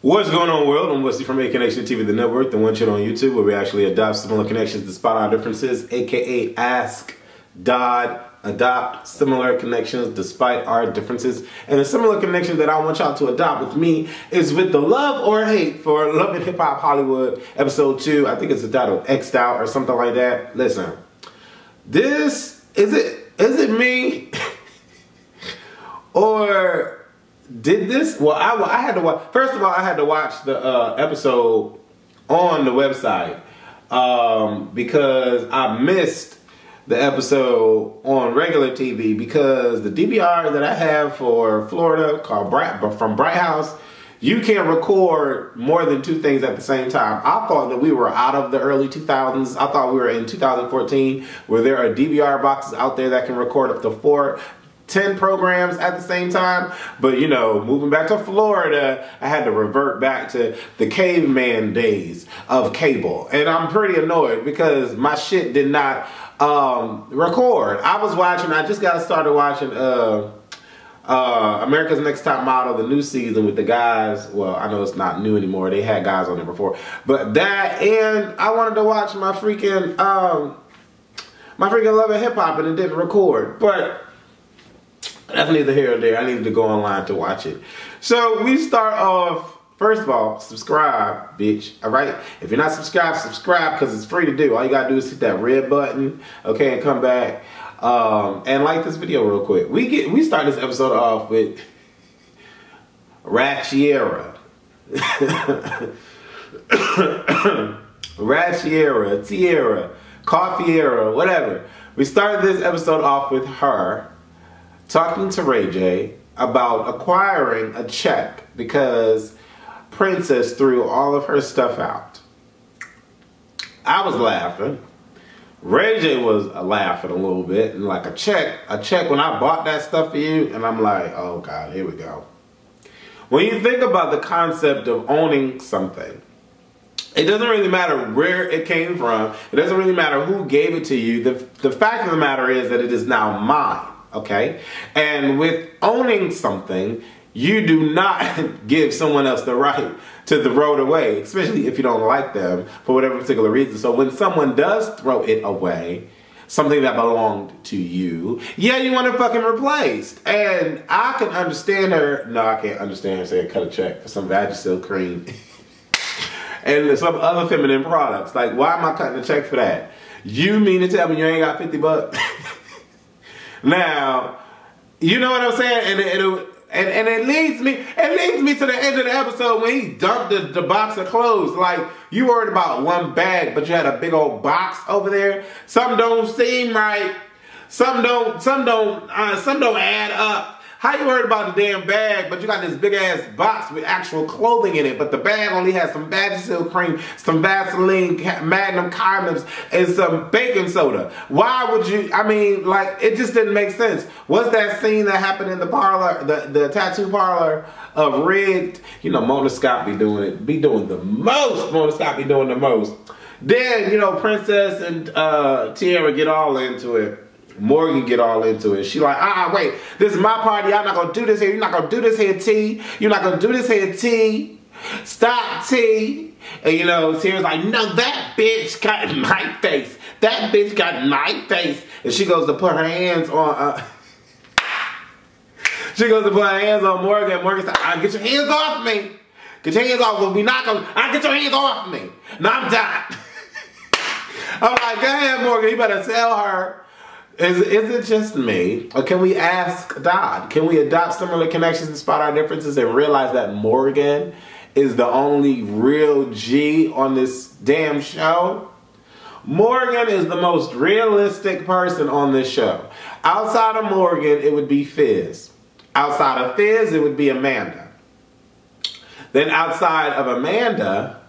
What's going on, world? I'm Wesley from Aconnectiontv, the network, the one shit on YouTube where we actually adopt similar connections to spot our differences, aka ask, dod, adopt similar connections despite our differences. And the similar connection that I want y'all to adopt with me is with the love or hate for Love and Hip Hop Hollywood episode 2. I think it's the title X'd Out or something like that. Listen, this is it me or did this? Well, I had to watch. First of all, I had to watch the episode on the website because I missed the episode on regular TV because the DVR that I have for Florida called from Bright House, you can't record more than 2 things at the same time. I thought that we were out of the early 2000s. I thought we were in 2014 where there are DVR boxes out there that can record up to 10 programs at the same time. But you know, moving back to Florida, I had to revert back to the caveman days of cable. And I'm pretty annoyed because my shit did not record. I just got started watching America's Next Top Model, the new season with the guys. Well, I know it's not new anymore. They had guys on there before. But that, and I wanted to watch my freaking Love and Hip Hop and it didn't record. But that's neither here nor there. I needed to go online to watch it. So we start off, first of all, subscribe, bitch. Alright? If you're not subscribed, subscribe because it's free to do. All you gotta do is hit that red button, okay, and come back. And like this video real quick. We start this episode off with Teairra. Teairra, Coffeeera, whatever. We started this episode off with her talking to Ray J about acquiring a check because Princess threw all of her stuff out. I was laughing. Ray J was laughing a little bit, and like a check when I bought that stuff for you, and I'm like, oh God, here we go. When you think about the concept of owning something, it doesn't really matter where it came from. It doesn't really matter who gave it to you. The fact of the matter is that it is now mine. Okay? And with owning something, you do not give someone else the right to throw it away, especially if you don't like them for whatever particular reason. So when someone does throw it away, something that belonged to you, yeah, you want it fucking replaced. And I can understand her. No, I can't understand her saying cut a check for some Vagisil cream and some other feminine products. Like, why am I cutting a check for that? You mean to tell me you ain't got 50 bucks? Now, you know what I'm saying? And it leads me to the end of the episode when he dumped the box of clothes. Like, you worried about one bag, but you had a big old box over there. Something don't seem right. Some don't add up. How you worried about the damn bag, but you got this big ass box with actual clothing in it, but the bag only has some Vagisil cream, some Vaseline, Magnum condoms, and some baking soda. Why would you, I mean, like, it just didn't make sense. What's that scene that happened in the parlor, the tattoo parlor of Rigged? You know, Mona Scott be doing the most. Mona Scott be doing the most. Then, you know, Princess and Teairra get all into it. Morgan get all into it. She like, wait, this is my party. I'm not gonna do this here. You're not gonna do this here, T. You're not gonna do this here, T. Stop, T. And you know, Teairra's like, no, that bitch got my face. That bitch got my face. And she goes to put her hands on. She goes to put her hands on Morgan. Morgan's like, get your hands off me. Get your hands off. We're not gonna. Get your hands off me. No, I'm done. I'm like, go ahead, Morgan. You better tell her. Is it just me? Or can we ask God? Can we adopt similar connections and spot our differences and realize that Morgan is the only real G on this damn show? Morgan is the most realistic person on this show. Outside of Morgan, it would be Fizz. Outside of Fizz, it would be Amanda. Then outside of Amanda,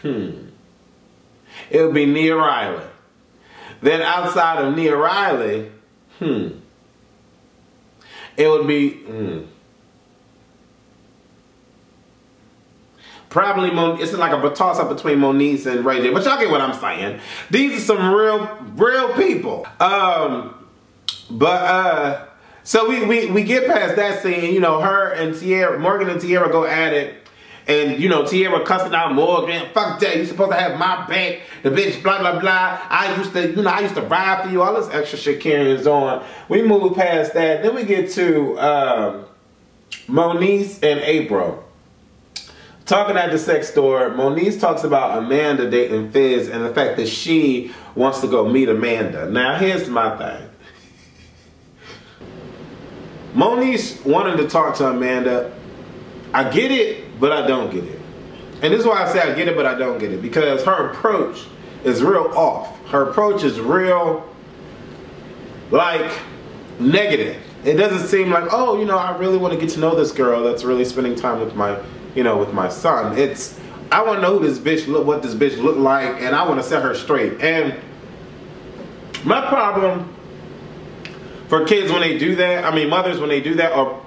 it would be Nia Riley. Then outside of Nia Riley, it would be, probably, it's like a toss-up between Moniece and Ray J. But y'all get what I'm saying. These are some real people. So we get past that scene, you know, her and Teairra, Morgan and Teairra go at it. And, you know, Teairra cussing out Morgan. Fuck that, you supposed to have my back. The bitch, blah, blah, blah. I used to ride for you. All this extra shit carries on. We move past that. Then we get to Moniece and April. Talking at the sex store, Moniece talks about Amanda dating Fizz and the fact that she wants to go meet Amanda. Now, here's my thing. Moniece wanted to talk to Amanda. I get it, but I don't get it. And this is why I say I get it, but I don't get it. Because her approach is real off. Her approach is real, like, negative. It doesn't seem like, oh, you know, I really want to get to know this girl that's really spending time with my, you know, with my son. It's, I want to know who this bitch look, what this bitch look like, and I want to set her straight. And my problem for kids when they do that, I mean mothers when they do that, or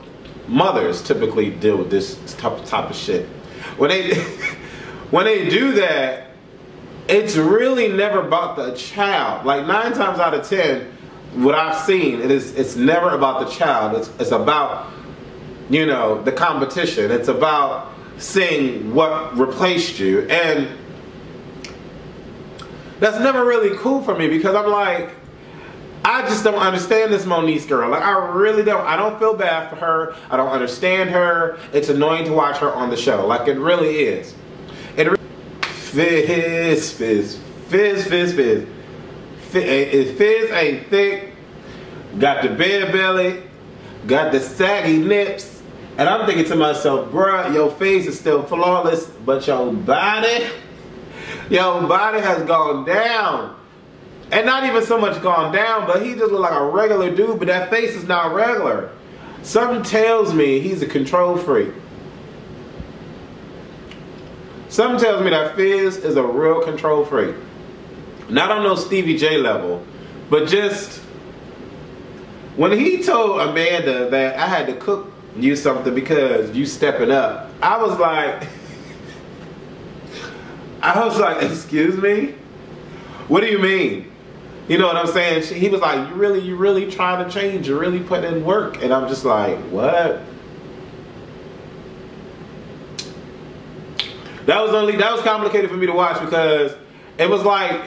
mothers typically deal with this type of shit. When they do that, it's really never about the child. Like 9 times out of 10, what I've seen, it's never about the child. It's about, you know, the competition. It's about seeing what replaced you, and that's never really cool for me because I'm like, I just don't understand this Moniece girl. Like, I really don't. I don't feel bad for her. I don't understand her. It's annoying to watch her on the show. Like, it really is. Fizz. Fizz ain't thick, got the bear belly, got the saggy nips, and I'm thinking to myself, bruh, your face is still flawless, but your body has gone down. And not even so much gone down, but he just look like a regular dude, but that face is not regular. Something tells me he's a control freak. Something tells me that Fizz is a real control freak. Not on no Stevie J level, but just when he told Amanda that I had to cook you something because you stepping up, I was like, excuse me? What do you mean? You know what I'm saying? He was like, you really trying to change, you really put in work. And I'm just like, what? That was complicated for me to watch because it was like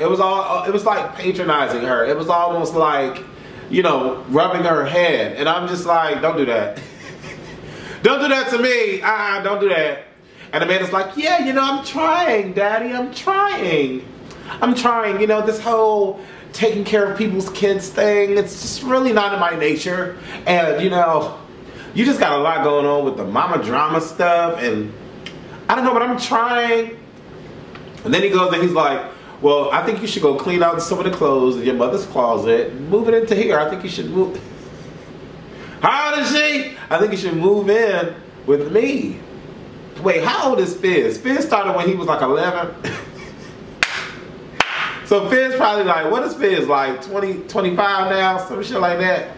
patronizing her. It was almost like, you know, rubbing her head. And I'm just like, don't do that. Don't do that to me. Don't do that. And Amanda's like, yeah, you know, I'm trying, Daddy. I'm trying. You know, this whole taking care of people's kids thing, it's just really not in my nature. And, you know, you just got a lot going on with the mama drama stuff. And I don't know, but I'm trying. And then he goes and he's like, well, I think you should go clean out some of the clothes in your mother's closet and move it into here. I think you should move. How old is she? I think you should move in with me. Wait, how old is Fizz? Fizz started when he was like 11. So Fizz probably like, what is Fizz, like 20, 25 now? Some shit like that.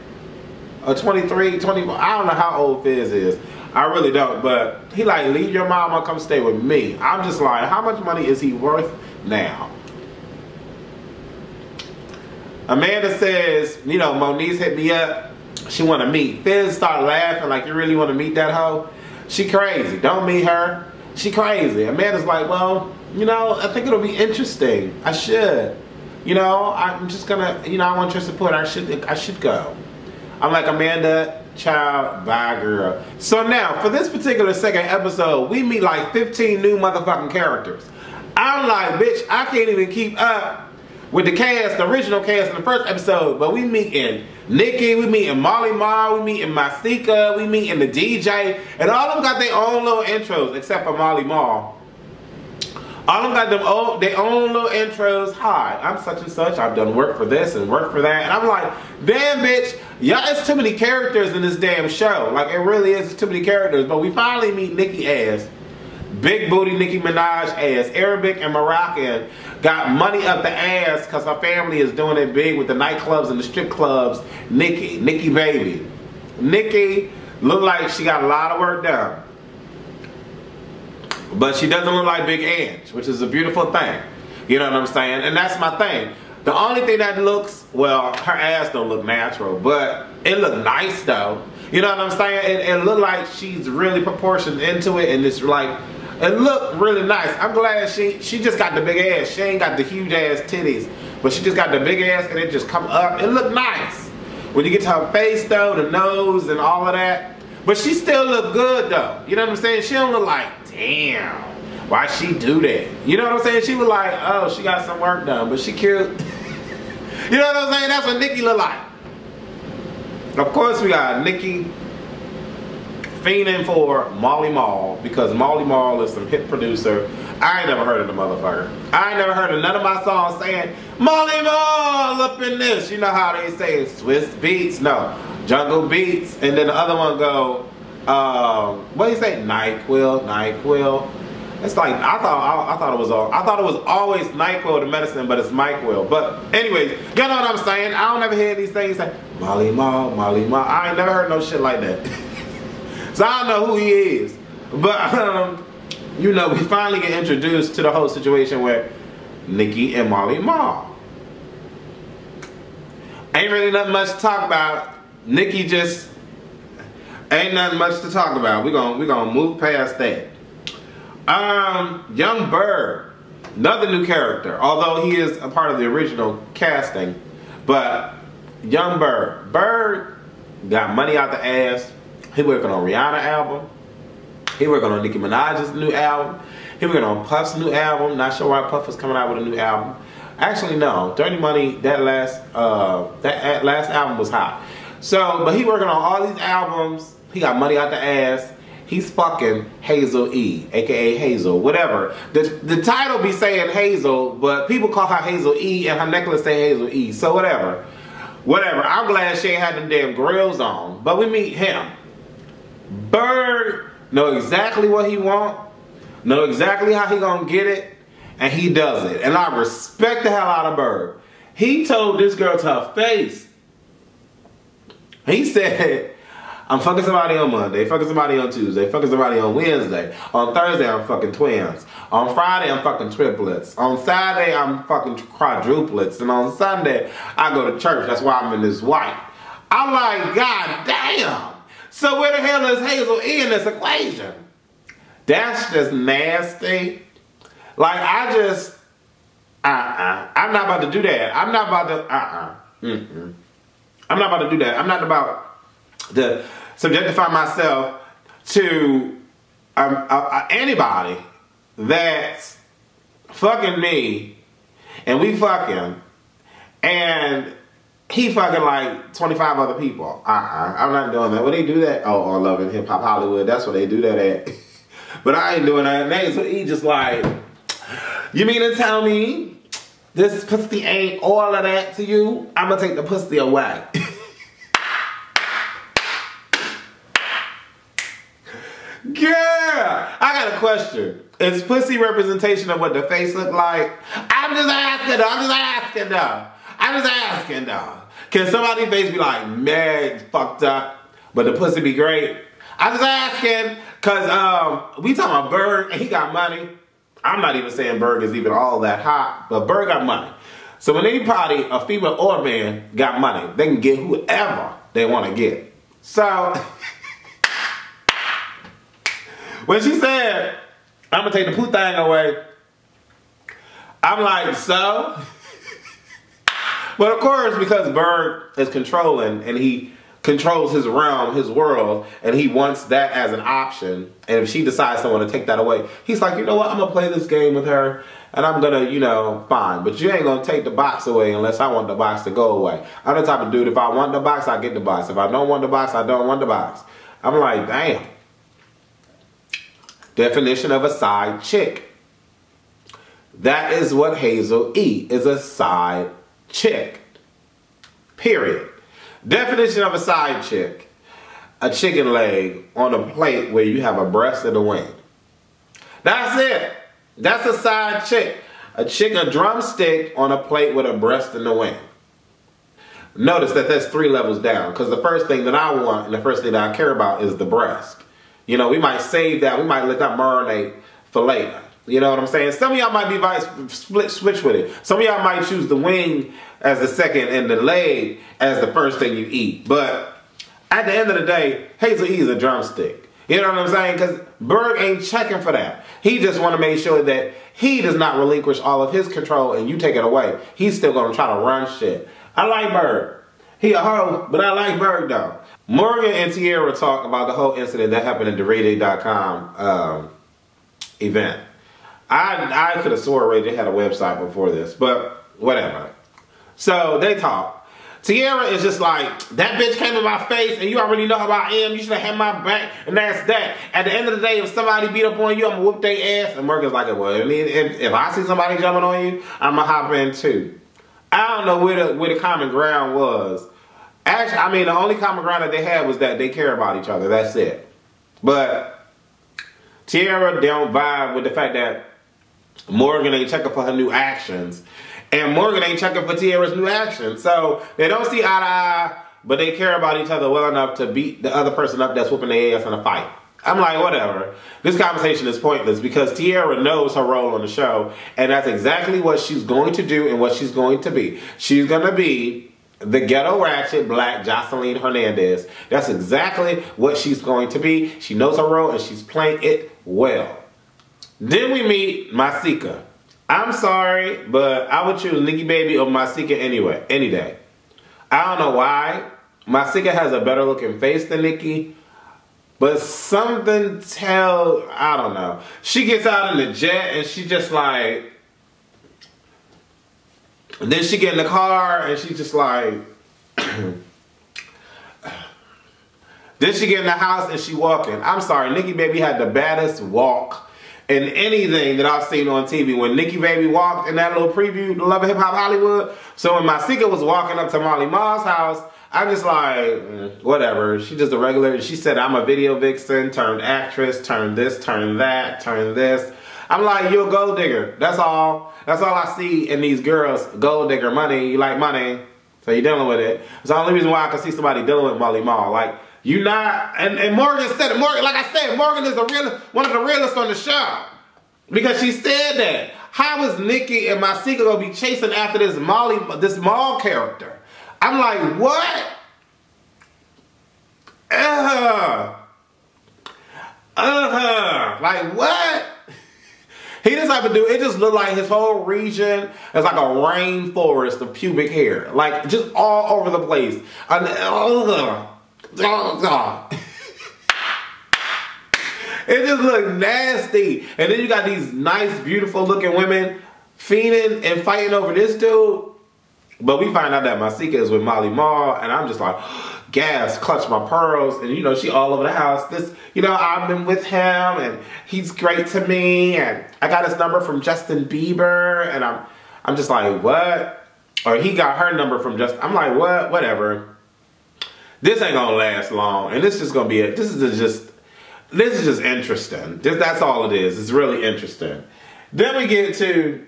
Or 23, 24. I don't know how old Fizz is. I really don't. But he like, leave your mama, come stay with me. I'm just like, how much money is he worth now? Amanda says, you know, Moniece hit me up. She want to meet. Fizz started laughing like, you really want to meet that hoe? She crazy. Don't meet her. She crazy. Amanda's like, well, you know, I think it'll be interesting. I should. You know, I'm just gonna, you know, I want your support. I should go. I'm like, Amanda, child, bye girl. So now, for this particular second episode, we meet like 15 new motherfucking characters. I'm like, bitch, I can't even keep up with the cast, the original cast in the first episode, but we meeting Nikki, we meeting Molly Mar, we meeting Masika, we meeting the DJ, and all of them got their own little intros, except for Molly Mar. All of them got their own little intros. Hi, I'm such and such, I've done work for this and work for that, and I'm like, damn bitch, y'all, it's too many characters in this damn show. Like, it really is too many characters, but we finally meet Nikki ass. Big booty Nicki Minaj ass. Arabic and Moroccan got money up the ass because her family is doing it big with the nightclubs and the strip clubs. Nikki baby. Nikki look like she got a lot of work done. But she doesn't look like Big Ange, which is a beautiful thing. You know what I'm saying? And that's my thing. The only thing that looks, well, her ass don't look natural, but it look nice though. You know what I'm saying? It look like she's really proportioned into it, and it's like It looked really nice. I'm glad she just got the big ass. She ain't got the huge ass titties, but she just got the big ass and it just come up. It looked nice. When you get to her face though, the nose and all of that. But she still look good though. You know what I'm saying? She don't look like, damn, why she do that? You know what I'm saying? She look like, oh, she got some work done, but she cute. You know what I'm saying? That's what Nikki look like. Of course we got Nikki fiending for Molly Mall because Molly Mall is some hit producer. I ain't never heard of the motherfucker. I ain't never heard of none of my songs saying Molly Mall up in this. You know how they say Swiss Beats? No, Jungle Beats. And then the other one go, what do you say? NyQuil, NyQuil. It's like I thought it was always NyQuil the medicine, but it's NyQuil. But anyways, you know what I'm saying? I don't ever hear these things say Molly Mall, Molly Mall. I ain't never heard no shit like that. So I don't know who he is. But you know, we finally get introduced to the whole situation where Nikki and Molly Mall. Ain't really nothing much to talk about. Nikki just ain't nothing much to talk about. We're gonna move past that. Yung Berg, another new character, although he is a part of the original casting. But Yung Berg got money out the ass. He working on Rihanna album. He working on Nicki Minaj's new album. He working on Puff's new album. Not sure why Puff is coming out with a new album. Actually, no. Dirty Money, that last album was hot. So, but he working on all these albums. He got money out the ass. He's fucking Hazel E, aka Hazel, whatever. The title be saying Hazel, but people call her Hazel E, and her necklace say Hazel E. So whatever, whatever. I'm glad she ain't had them damn grills on. But we meet him. Berg know exactly what he want, know exactly how he gonna get it, and he does it. And I respect the hell out of Berg. He told this girl to her face. He said, I'm fucking somebody on Monday, fucking somebody on Tuesday, fucking somebody on Wednesday. On Thursday, I'm fucking twins. On Friday, I'm fucking triplets. On Saturday, I'm fucking quadruplets. And on Sunday, I go to church. That's why I'm in this white. I'm like, God damn. So where the hell is Hazel E in this equation? That's just nasty. Like, I just, I'm not about to do that. I'm not about to, I'm not about to do that. I'm not about to subjectify myself to anybody that's fucking me and we fucking and he fucking like 25 other people. I'm not doing that. When they do that, oh, on Love and Hip Hop Hollywood, that's where they do that at. But I ain't doing that. So he just like, you mean to tell me this pussy ain't all of that to you? I'm gonna take the pussy away. Girl, I got a question. Is pussy representation of what the face look like? I'm just asking though. Can somebody's face be like, man, fucked up, but the pussy be great? I'm just asking, cause we talking about Berg and he got money. I'm not even saying Berg is even all that hot, but Berg got money. So when anybody, a female or a man, got money, they can get whoever they want to get. So when she said, I'm gonna take the poo thing away, I'm like, so? But of course, because Berg is controlling and he controls his realm, his world, and he wants that as an option, and if she decides to want to take that away, he's like, you know what, I'm gonna play this game with her, and I'm gonna, you know, fine, but you ain't gonna take the box away unless I want the box to go away. I'm the type of dude, if I want the box, I get the box. If I don't want the box, I don't want the box. I'm like, damn. Definition of a side chick. That is what Hazel E is, a side chick. Period. Definition of a side chick. A chicken leg on a plate where you have a breast and a wing. That's it. That's a side chick. A drumstick on a plate with a breast and a wing. Notice that that's 3 levels down, because the first thing that I want and the first thing that I care about is the breast. You know, we might save that. We might let that marinate for later. You know what I'm saying? Some of y'all might be switch with it. Some of y'all might choose the wing as the second and the leg as the first thing you eat. But at the end of the day, Hazel E is a drumstick. You know what I'm saying? Because Berg ain't checking for that. He just want to make sure that he does not relinquish all of his control and you take it away. He's still going to try to run shit. I like Berg. He a hoe, but I like Berg though. Morgan and Teairra talk about the whole incident that happened at the RayJ.com event. I could have swore RayJ had a website before this, but whatever. So they talk. Teairra is just like, that bitch came in my face and you already know how I am. You should have had my back, and that's that. At the end of the day, if somebody beat up on you, I'm gonna whoop their ass. And Morgan's like, well, I mean, if I see somebody jumping on you, I'm gonna hop in too. I don't know where the common ground was. Actually, I mean, the only common ground that they had was that they care about each other. That's it. But Teairra don't vibe with the fact that Morgan ain't checking for her new actions. And Morgan ain't checking for Teairra's new actions. So they don't see eye to eye, but they care about each other well enough to beat the other person up that's whooping their ass in a fight. I'm like, whatever. This conversation is pointless because Teairra knows her role on the show. And that's exactly what she's going to do and what she's going to be. She's going to be the ghetto ratchet black Jocelyn Hernandez. That's exactly what she's going to be. She knows her role and she's playing it well. Then we meet Masika. I'm sorry, but I would choose Nikki Baby over Masika anyway, any day. I don't know why. Masika has a better looking face than Nikki, but something I don't know. She gets out in the jet and she just like, then she get in the car and she just like, then she get in the house and she walking. I'm sorry, Nikki Baby had the baddest walk in anything that I've seen on TV. When Nikki Baby walked in that little preview, The Love of Hip Hop Hollywood. So when Masika was walking up to Molly Ma's house, I'm just like, whatever. She just a regular. She said, I'm a video vixen, turned actress, turned this, turned that, turned this. I'm like, you're a gold digger. That's all. That's all I see in these girls. Gold digger, money. You like money, so you're dealing with it. It's the only reason why I can see somebody dealing with Molly Ma. Like, you not, and Morgan said it. Morgan, like I said, Morgan is one of the realest on the show. Because she said that. How is Nikki and Masika gonna be chasing after this Mall character? I'm like, what? Like, what? He the type of dude, it just looked like his whole region is like a rainforest of pubic hair. Like, just all over the place. It just looked nasty. And then you got these nice, beautiful looking women fiending and fighting over this dude. But we find out that Masika is with Molly Ma, and I'm just like, gas, clutch my pearls. And you know, she all over the house. This, you know, I've been with him and he's great to me. And I got his number from Justin Bieber. And I'm just like, what? Or he got her number from Justin. I'm like, what? Whatever. This ain't gonna last long. And this is just gonna be it. This is just interesting. That's all it is. It's really interesting. Then we get to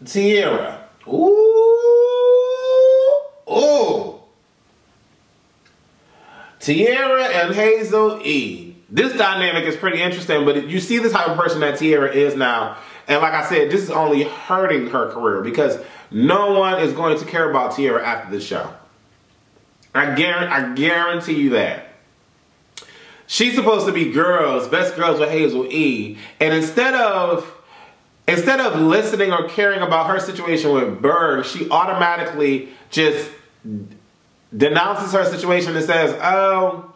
Teairra. Ooh. Teairra and Hazel E. This dynamic is pretty interesting, but you see the type of person that Teairra is now. And like I said, this is only hurting her career because no one is going to care about Teairra after the show. I guarantee you that. She's supposed to be best girls with Hazel E. And instead of listening or caring about her situation with Berg, she automatically just denounces her situation and says, oh,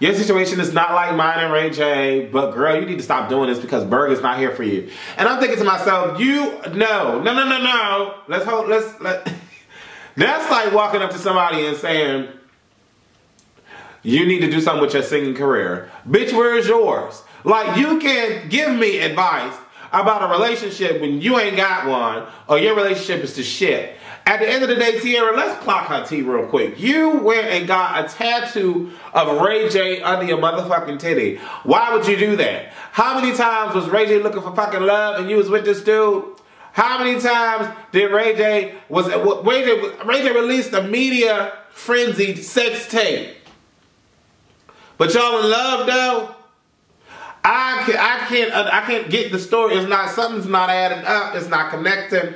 your situation is not like mine and Ray J, but girl, you need to stop doing this because Berg is not here for you. And I'm thinking to myself, no. That's like walking up to somebody and saying, you need to do something with your singing career. Bitch, where is yours? Like, you can't give me advice about a relationship when you ain't got one or your relationship is to shit. At the end of the day, Teairra, let's clock her tea real quick. You went and got a tattoo of Ray J under your motherfucking titty. Why would you do that? How many times was Ray J looking for fucking love and you was with this dude? How many times did Ray J released a media frenzied sex tape? But y'all in love though? I can't get the story. Something's not adding up. It's not connecting.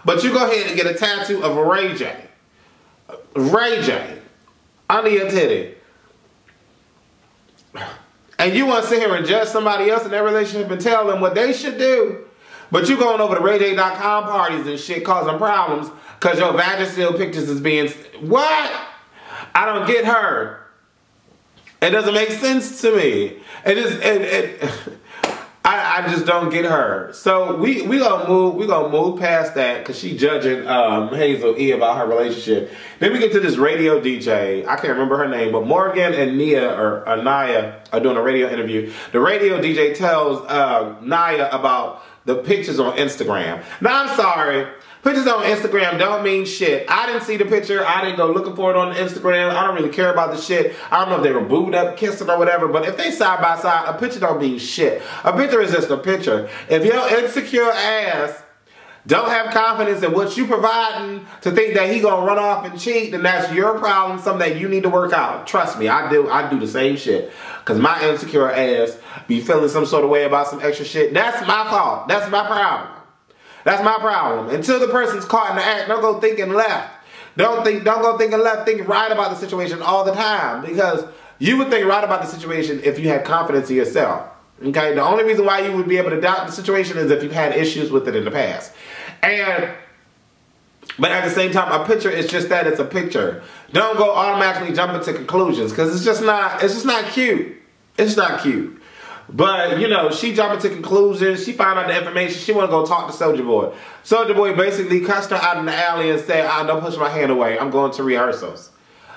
But you go ahead and get a tattoo of a Ray J. Ray J. Under your titty. And you want to sit here and judge somebody else in their relationship and tell them what they should do. But you going over to RayJ.com parties and shit causing problems because your Vagisil pictures is being... What? I don't get her. It doesn't make sense to me. I just don't get her. So we gonna move past that because she judging Hazel E about her relationship. Then we get to this radio DJ. I can't remember her name, but Morgan and Naya are doing a radio interview. The radio DJ tells Naya about the pictures on Instagram. Now I'm sorry. Pictures on Instagram don't mean shit. I didn't see the picture. I didn't go looking for it on Instagram. I don't really care about the shit. I don't know if they were booed up, kissing or whatever, but if they side by side, a picture don't mean shit. A picture is just a picture. If your insecure ass don't have confidence in what you providing to think that he gonna run off and cheat, then that's your problem, something that you need to work out. Trust me, I do the same shit. Cause my insecure ass be feeling some sort of way about some extra shit. That's my fault. That's my problem. That's my problem. Until the person's caught in the act, don't go thinking left. Don't go thinking left. Think right about the situation all the time. Because you would think right about the situation if you had confidence in yourself. Okay? The only reason why you would be able to doubt the situation is if you've had issues with it in the past. But at the same time, a picture is just that. It's a picture. Don't go automatically jumping to conclusions. Because it's just not cute. It's not cute. But, you know, she jumped into conclusions. She found out the information. She want to go talk to Soulja Boy. Soulja Boy basically cussed her out in the alley and said, don't push my hand away. I'm going to rehearsals.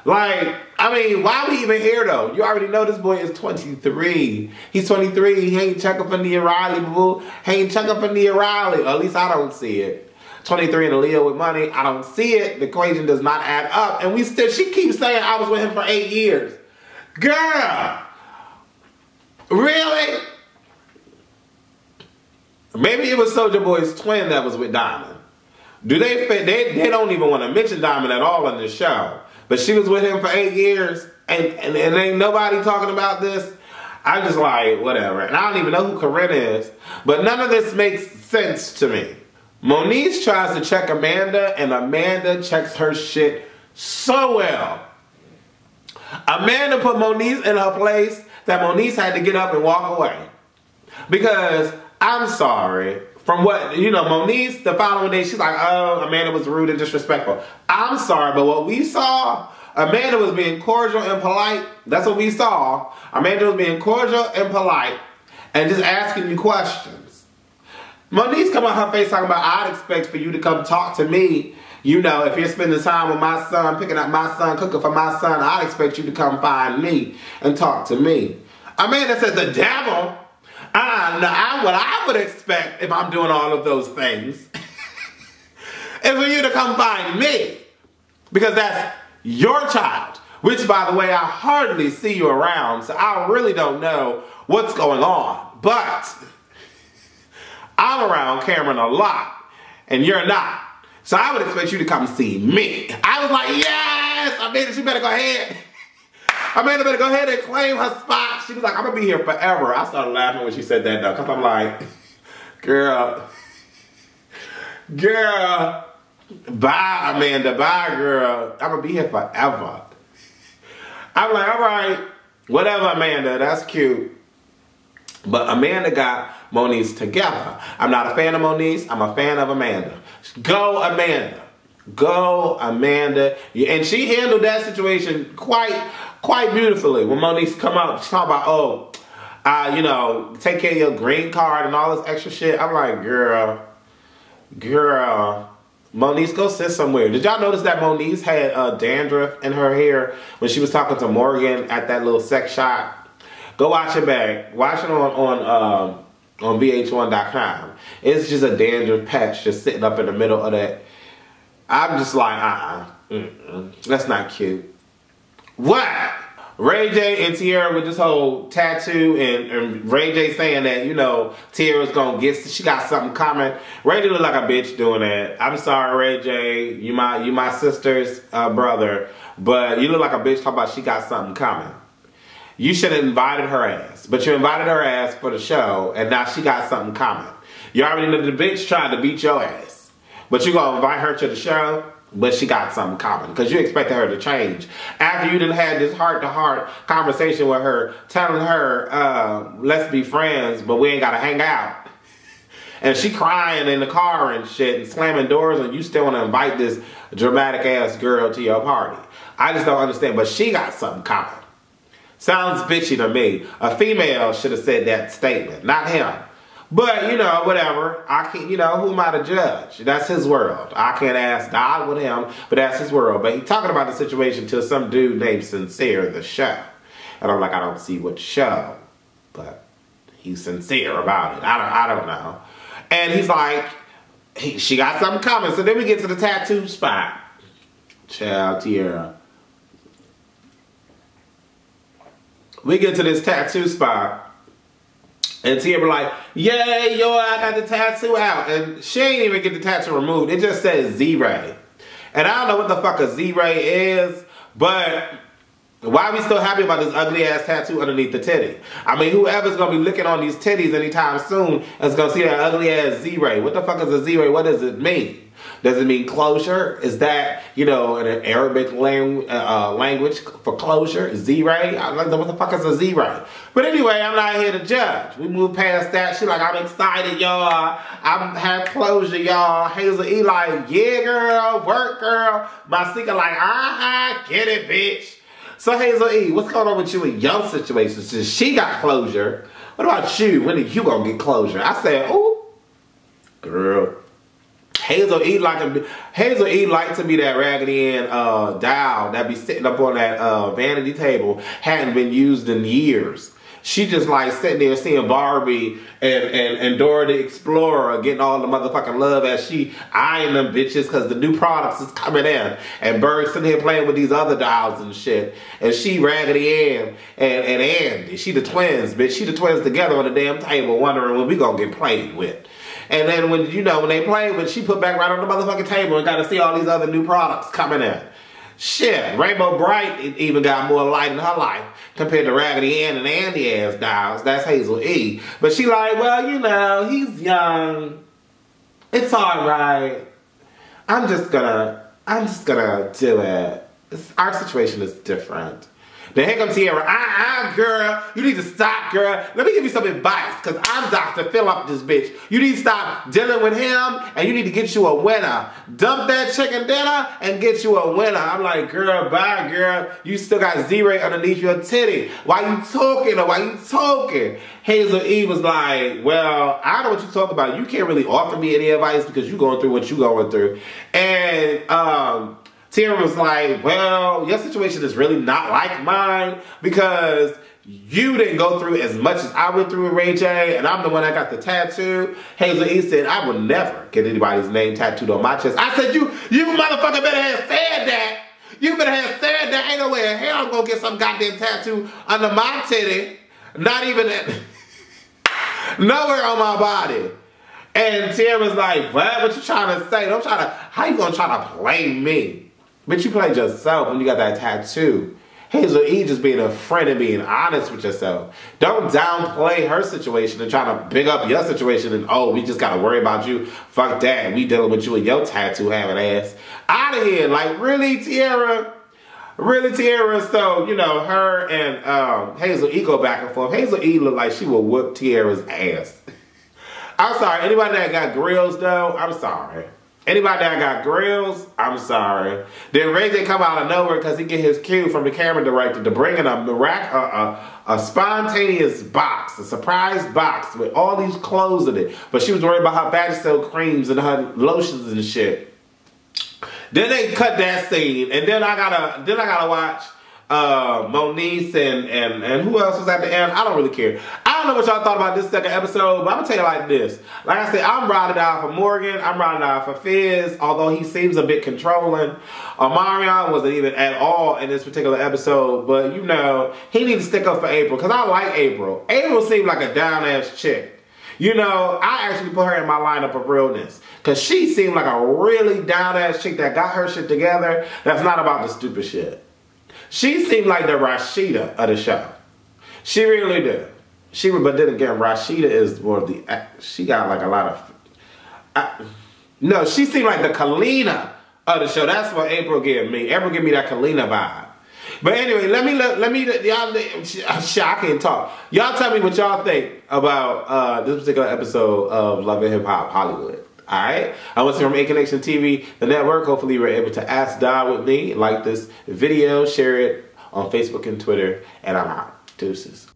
Like, I mean, why are we even here, though? You already know this boy is 23. He's 23. He ain't checking for Nia Riley, boo. He ain't checking for Nia Riley. Or at least I don't see it. 23 and a Leo with money. I don't see it. The equation does not add up. And she keeps saying I was with him for 8 years. Girl! Really? Maybe it was Soulja Boy's twin that was with Diamond. They don't even want to mention Diamond at all on this show. But she was with him for 8 years and ain't nobody talking about this. I'm just like, whatever. And I don't even know who Corinne is. But none of this makes sense to me. Moniece tries to check Amanda and Amanda checks her shit so well. Amanda put Moniece in her place that Moniece had to get up and walk away. Because, I'm sorry, from what, you know, Moniece, the following day, she's like, oh, Amanda was rude and disrespectful. I'm sorry, but what we saw, Amanda was being cordial and polite. That's what we saw. Amanda was being cordial and polite and just asking you questions. Moniece come on her face talking about, I'd expect for you to come talk to me. You know, if you're spending time with my son, picking up my son, cooking for my son, I'd expect you to come find me and talk to me. Amanda said, the devil? What I would expect if I'm doing all of those things is for you to come find me. Because that's your child. Which, by the way, I hardly see you around, so I really don't know what's going on. But I'm around Cameron a lot, and you're not. So I would expect you to come see me. I was like, yes! Amanda, she better go ahead. Amanda better go ahead and claim her spot. She was like, I'm going to be here forever. I started laughing when she said that, though. Because I'm like, girl. Bye, Amanda. Bye, girl. I'm going to be here forever. I'm like, all right. Whatever, Amanda. That's cute. But Amanda got Moniece together. I'm not a fan of Moniece. I'm a fan of Amanda. Go, Amanda. Go, Amanda. And she handled that situation quite beautifully. When Moniece come out, she talk about, you know, take care of your green card and all this extra shit. I'm like, girl, Moniece, go sit somewhere. Did y'all notice that Moniece had dandruff in her hair when she was talking to Morgan at that little sex shop? Go watch it back. Watch it on VH1.com. It's just a dandruff patch just sitting up in the middle of that. I'm just like, that's not cute. What? Ray J and Teairra with this whole tattoo and Ray J saying that, you know, Teairra's gonna she got something coming. Ray J look like a bitch doing that. I'm sorry, Ray J. You my sister's brother, but you look like a bitch talking about she got something coming. You should have invited her ass. But you invited her ass for the show, and now she got something coming. You already know the bitch trying to beat your ass. But you gonna invite her to the show? but she got something common. Because you expected her to change. After you done had this heart-to-heart conversation with her, telling her, let's be friends, but we ain't got to hang out. And she crying in the car and shit and slamming doors, and you still want to invite this dramatic-ass girl to your party. I just don't understand, but she got something common. Sounds bitchy to me. A female should have said that statement, not him. But, you know, whatever. I can't, you know, who am I to judge? That's his world. I can't ask God with him, but that's his world. But he's talking about the situation to some dude named Sincere, the show. And I'm like, I don't see what show, but he's sincere about it. I don't know. And he's like, she got something coming. So then we get to the tattoo spot. Child, Teairra. We get to this tattoo spot. And Teairra like, yay, yo, I got the tattoo out. And she ain't even get the tattoo removed. It just says Z-Ray. And I don't know what the fuck a Z-Ray is, but why are we still happy about this ugly ass tattoo underneath the titty? I mean, whoever's gonna be looking on these titties anytime soon is gonna see that ugly ass Z-Ray. What the fuck is a Z-Ray? What does it mean? Does it mean closure? Is that, you know, in an Arabic language for closure? Z-Ray? What the fuck is a Z-Ray? But anyway, I'm not here to judge. We move past that. She like, I'm excited, y'all. I'm have closure, y'all. Hazel E like, yeah, girl, work, girl. My seeker like, get it, bitch. So Hazel E, what's going on with you in your situation? Since she got closure, what about you? When are you gonna get closure? I said, ooh, girl. Hazel E like to be that Raggedy Ann doll that be sitting up on that vanity table, hadn't been used in years. She just like sitting there seeing Barbie and Dora the Explorer getting all the motherfucking love as she eyeing them bitches because the new products is coming in. And Berg sitting here playing with these other dolls and shit. And she Raggedy Ann and Andy. She the twins, bitch. She the twins together on the damn table wondering when we gonna get played with. And then when, you know, when they play, when she put back right on the motherfucking table and got to see all these other new products coming in. Shit, Rainbow Bright even got more light in her life compared to Raggedy Ann and Andy ass dolls. That's Hazel E. But she like, well, you know, he's young. It's all right. I'm just gonna do it. Our situation is different. Then here comes Teairra, girl, you need to stop, girl. Let me give you some advice, because I'm Dr. Fill Up this bitch. You need to stop dealing with him, and you need to get you a winner. Dump that chicken dinner and get you a winner. I'm like, girl, bye, girl. You still got Z-Ray underneath your titty. Why you talking or why you talking? Hazel E was like, well, I don't know what you talk about. You can't really offer me any advice because you going through what you going through. And, Teairra was like, well, your situation is really not like mine because you didn't go through as much as I went through with Ray J, and I'm the one that got the tattoo. Hazel E said, I will never get anybody's name tattooed on my chest. I said, you motherfucker better have said that. You better have said that. Ain't no way in hell I'm going to get some goddamn tattoo under my titty. Not even nowhere on my body. And Teairra's like, what you trying to say? How you going to try to play me? But you played yourself when you got that tattoo. Hazel E just being a friend and being honest with yourself. Don't downplay her situation and try to big up your situation and, oh, we just got to worry about you. Fuck that. We dealing with you and your tattoo having ass. Out of here. Like, really, Teairra? Really, Teairra? So, you know, her and Hazel E go back and forth. Hazel E look like she will whoop Teairra's ass. I'm sorry. Anybody that got grills, though, I'm sorry. Anybody that got grills, I'm sorry. Then Ray J come out of nowhere because he get his cue from the camera director to bring in a spontaneous box, a surprise box with all these clothes in it. But she was worried about her Vagisil creams and her lotions and shit. Then they cut that scene, and then I gotta watch Moniece and who else was at the end? I don't really care. I don't know what y'all thought about this second episode, but I'm gonna tell you like this. Like I said, I'm riding out for Morgan. I'm riding out for Fizz, although he seems a bit controlling. Omarion wasn't even at all in this particular episode, but you know, he needs to stick up for April, because I like April. April seemed like a down-ass chick. You know, I actually put her in my lineup of realness, because she seemed like a really down-ass chick that got her shit together, that's not about the stupid shit. She seemed like the Rashida of the show. She really did. But then again, Rashida is more of the, she got like a lot of, no, she seemed like the Kalina of the show. That's what April gave me. April gave me that Kalina vibe. But anyway, y'all, I can't talk. Y'all tell me what y'all think about this particular episode of Love and Hip Hop Hollywood. Alright? I want to see from Aconnectiontv, the network. Hopefully you were able to ask God with me, like this video, share it on Facebook and Twitter, and I'm out. Deuces.